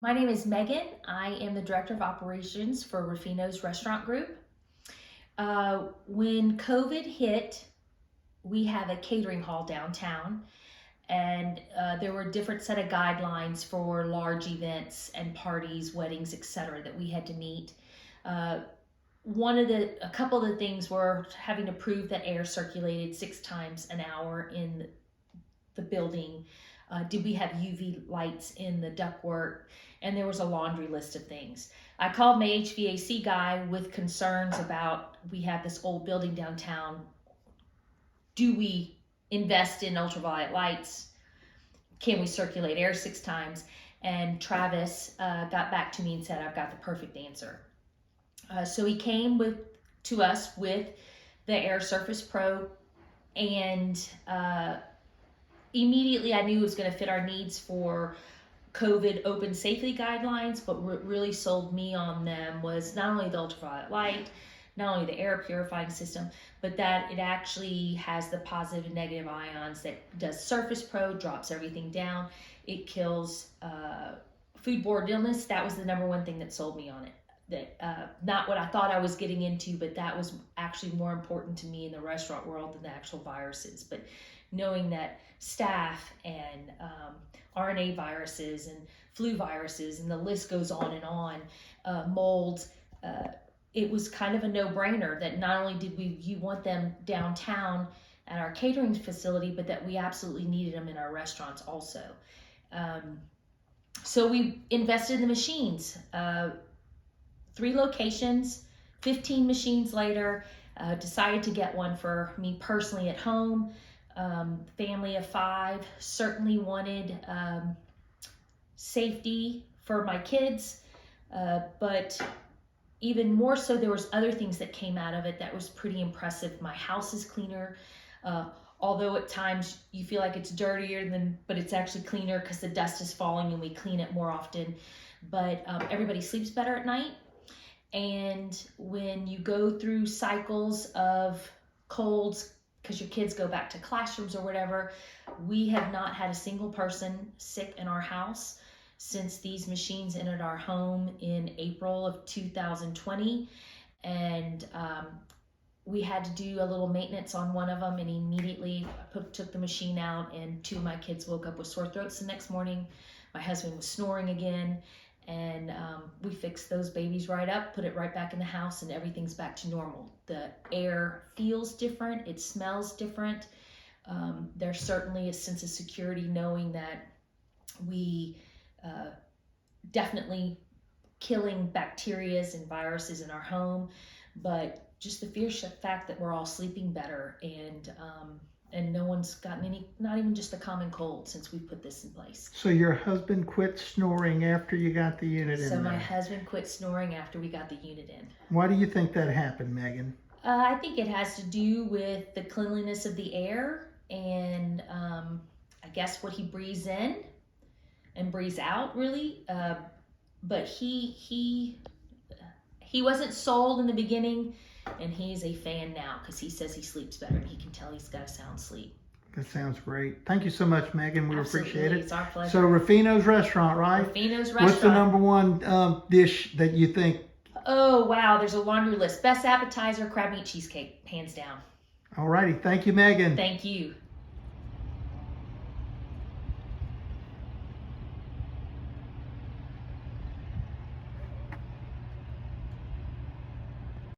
My name is Megan. I am the Director of Operations for Ruffino's Restaurant Group. When COVID hit, we have a catering hall downtown, and there were a different set of guidelines for large events and parties, weddings, etc. that we had to meet. A couple of the things were having to prove that air circulated 6 times an hour in the building. Did we have UV lights in the ductwork? And there was a laundry list of things. I called my HVAC guy with concerns about, we have this old building downtown. Do we invest in ultraviolet lights? Can we circulate air 6 times? And Travis got back to me and said, I've got the perfect answer. So he came to us with the Air Surface Pro, and immediately I knew it was going to fit our needs for COVID open safety guidelines, but what really sold me on them was not only the ultraviolet light, not only the air purifying system, but that it actually has the positive and negative ions that does Surface Pro, drops everything down. It kills foodborne illness. That was the number one thing that sold me on it. That not what I thought I was getting into, but that was actually more important to me in the restaurant world than the actual viruses. But knowing that staph and RNA viruses and flu viruses, and the list goes on and on, molds, it was kind of a no-brainer that not only did you want them downtown at our catering facility, but that we absolutely needed them in our restaurants also. So we invested in the machines. 3 locations, 15 machines later, decided to get one for me personally at home. Family of 5, certainly wanted safety for my kids, but even more so, there was other things that came out of it that was pretty impressive. My house is cleaner, although at times you feel like it's dirtier but it's actually cleaner because the dust is falling and we clean it more often. But everybody sleeps better at night. And when you go through cycles of colds, because your kids go back to classrooms or whatever, we have not had a single person sick in our house since these machines entered our home in April of 2020. And we had to do a little maintenance on one of them, and immediately took the machine out, and 2 of my kids woke up with sore throats the next morning. My husband was snoring again. And we fixed those babies right up, put it right back in the house, and everything's back to normal. The air feels different, it smells different. There's certainly a sense of security knowing that we definitely killing bacterias and viruses in our home, but just the sheer fact that we're all sleeping better, and no one's gotten any, not even just a common cold since we put this in place. So your husband quit snoring after you got the unit in So there? my husband quit snoring after we got the unit in. Why do you think that happened, Megan? I think it has to do with the cleanliness of the air, and I guess what he breathes in and breathes out, really. But he wasn't sold in the beginning, and he's a fan now because he says he sleeps better, and he can tell he's got a sound sleep. That sounds great. Thank you so much, Megan. We Absolutely. appreciate it. It's our pleasure. So Ruffino's Restaurant, right? Ruffino's Restaurant. What's the number one dish that you think? Oh, wow. There's a laundry list. Best appetizer, crab meat cheesecake, hands down. All righty. Thank you, Megan. Thank you.